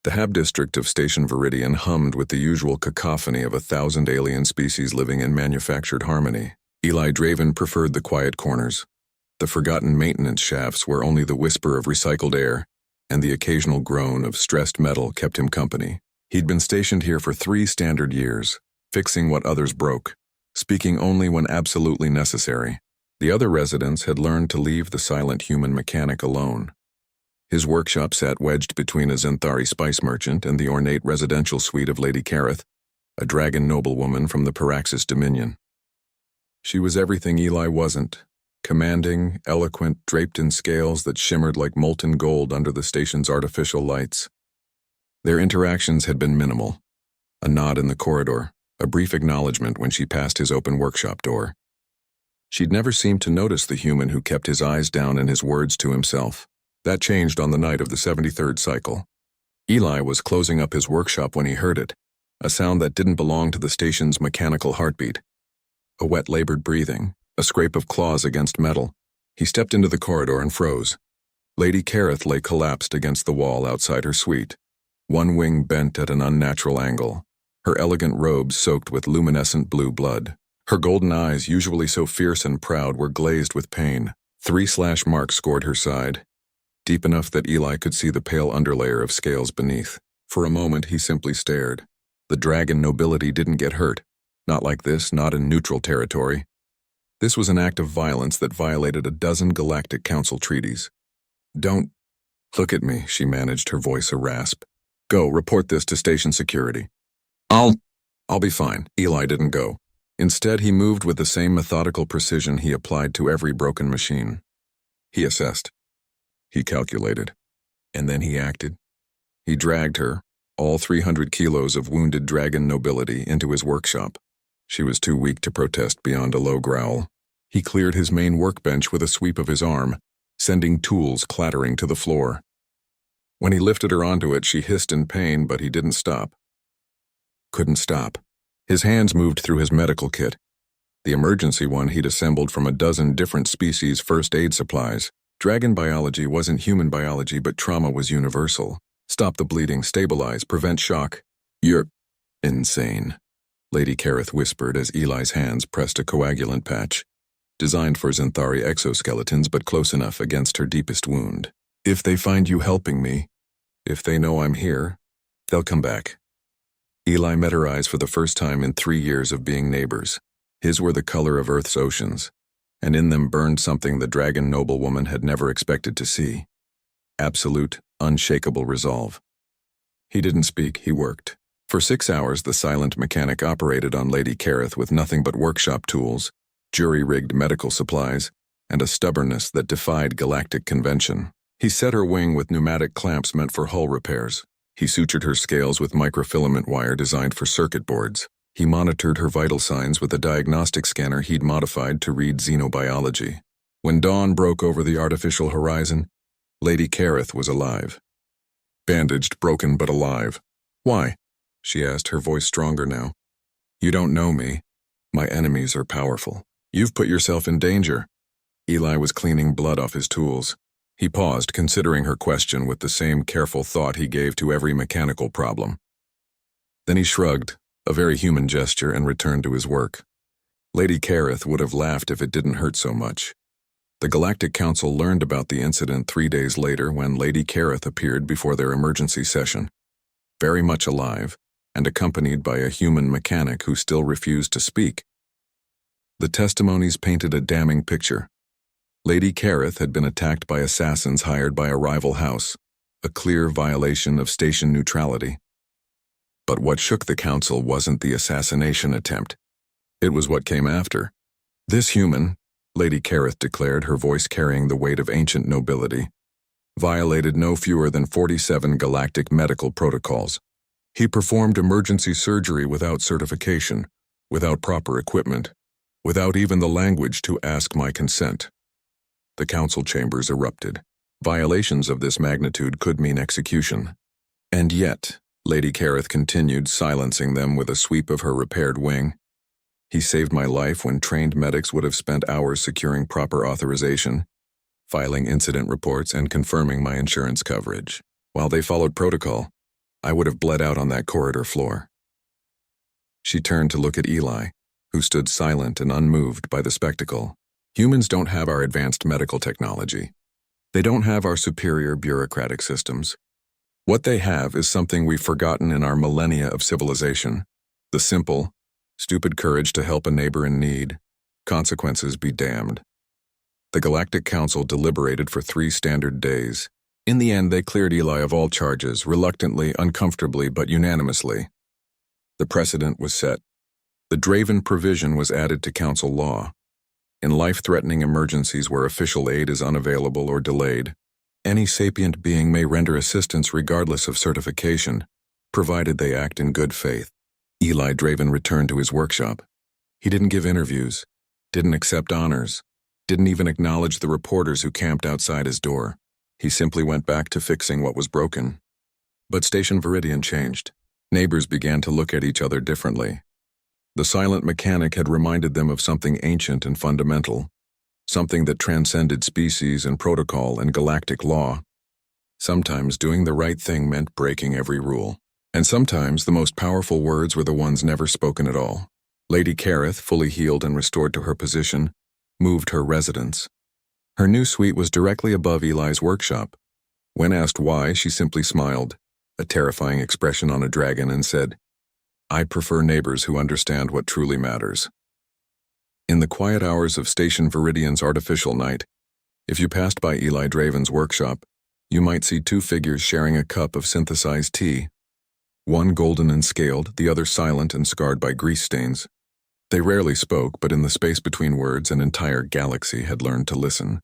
The Hab district of Station Viridian hummed with the usual cacophony of 1,000 alien species living in manufactured harmony. Eli Draven preferred the quiet corners, the forgotten maintenance shafts where only the whisper of recycled air and the occasional groan of stressed metal kept him company. He'd been stationed here for 3 standard years, fixing what others broke, speaking only when absolutely necessary. The other residents had learned to leave the silent human mechanic alone. His workshop sat wedged between a Zenthari spice merchant and the ornate residential suite of Lady Kareth, a dragon noblewoman from the Paraxis Dominion. She was everything Eli wasn't, commanding, eloquent, draped in scales that shimmered like molten gold under the station's artificial lights. Their interactions had been minimal. A nod in the corridor, a brief acknowledgement when she passed his open workshop door. She'd never seemed to notice the human who kept his eyes down and his words to himself. That changed on the night of the 73rd cycle. Eli was closing up his workshop when he heard it, a sound that didn't belong to the station's mechanical heartbeat. A wet, labored breathing, a scrape of claws against metal. He stepped into the corridor and froze. Lady Kareth lay collapsed against the wall outside her suite, one wing bent at an unnatural angle, her elegant robes soaked with luminescent blue blood. Her golden eyes, usually so fierce and proud, were glazed with pain. 3 slash marks scored her side, deep enough that Eli could see the pale underlayer of scales beneath. For a moment, he simply stared. The dragon nobility didn't get hurt. Not like this, not in neutral territory. This was an act of violence that violated a dozen Galactic Council treaties. Don't look at me, she managed, her voice a rasp. Go, report this to station security. I'll be fine. Eli didn't go. Instead, he moved with the same methodical precision he applied to every broken machine. He assessed. He calculated. And then he acted. He dragged her, all 300 kilos of wounded dragon nobility, into his workshop. She was too weak to protest beyond a low growl. He cleared his main workbench with a sweep of his arm, sending tools clattering to the floor. When he lifted her onto it, she hissed in pain, but he didn't stop. Couldn't stop. His hands moved through his medical kit, the emergency one he'd assembled from a dozen different species' first aid supplies. Dragon biology wasn't human biology, but trauma was universal. Stop the bleeding, stabilize, prevent shock. You're insane, Lady Kareth whispered as Eli's hands pressed a coagulant patch, designed for Zenthari exoskeletons but close enough against her deepest wound. If they find you helping me, if they know I'm here, they'll come back. Eli met her eyes for the first time in 3 years of being neighbors. His were the color of Earth's oceans, and in them burned something the dragon noblewoman had never expected to see. Absolute, unshakable resolve. He didn't speak, he worked. For 6 hours, the silent mechanic operated on Lady Kareth with nothing but workshop tools, jury-rigged medical supplies, and a stubbornness that defied galactic convention. He set her wing with pneumatic clamps meant for hull repairs. He sutured her scales with microfilament wire designed for circuit boards. He monitored her vital signs with a diagnostic scanner he'd modified to read xenobiology. When dawn broke over the artificial horizon, Lady Kareth was alive. Bandaged, broken, but alive. Why? She asked, her voice stronger now. You don't know me. My enemies are powerful. You've put yourself in danger. Eli was cleaning blood off his tools. He paused, considering her question with the same careful thought he gave to every mechanical problem. Then he shrugged, a very human gesture, and returned to his work. Lady Kareth would have laughed if it didn't hurt so much. The Galactic Council learned about the incident 3 days later when Lady Kareth appeared before their emergency session, very much alive, and accompanied by a human mechanic who still refused to speak. The testimonies painted a damning picture. Lady Kareth had been attacked by assassins hired by a rival house, a clear violation of station neutrality. But what shook the council wasn't the assassination attempt. It was what came after. This human, Lady Kareth declared, her voice carrying the weight of ancient nobility, violated no fewer than 47 galactic medical protocols. He performed emergency surgery without certification, without proper equipment, without even the language to ask my consent. The council chambers erupted. Violations of this magnitude could mean execution. And yet, Lady Kareth continued, silencing them with a sweep of her repaired wing. He saved my life when trained medics would have spent hours securing proper authorization, filing incident reports, and confirming my insurance coverage. While they followed protocol, I would have bled out on that corridor floor. She turned to look at Eli, who stood silent and unmoved by the spectacle. Humans don't have our advanced medical technology. They don't have our superior bureaucratic systems. What they have is something we've forgotten in our millennia of civilization. The simple, stupid courage to help a neighbor in need. Consequences be damned. The Galactic Council deliberated for 3 standard days. In the end, they cleared Eli of all charges, reluctantly, uncomfortably, but unanimously. The precedent was set. The Draven provision was added to council law. In life-threatening emergencies where official aid is unavailable or delayed, any sapient being may render assistance regardless of certification, provided they act in good faith. Eli Draven returned to his workshop. He didn't give interviews, didn't accept honors, didn't even acknowledge the reporters who camped outside his door. He simply went back to fixing what was broken. But Station Viridian changed. Neighbors began to look at each other differently. The silent mechanic had reminded them of something ancient and fundamental, something that transcended species and protocol and galactic law. Sometimes doing the right thing meant breaking every rule, and sometimes the most powerful words were the ones never spoken at all. Lady Kareth, fully healed and restored to her position, moved her residence. Her new suite was directly above Eli's workshop. When asked why, she simply smiled, a terrifying expression on a dragon, and said, "I prefer neighbors who understand what truly matters." In the quiet hours of Station Viridian's artificial night, if you passed by Eli Draven's workshop, you might see 2 figures sharing a cup of synthesized tea. One golden and scaled, the other silent and scarred by grease stains. They rarely spoke, but in the space between words, an entire galaxy had learned to listen.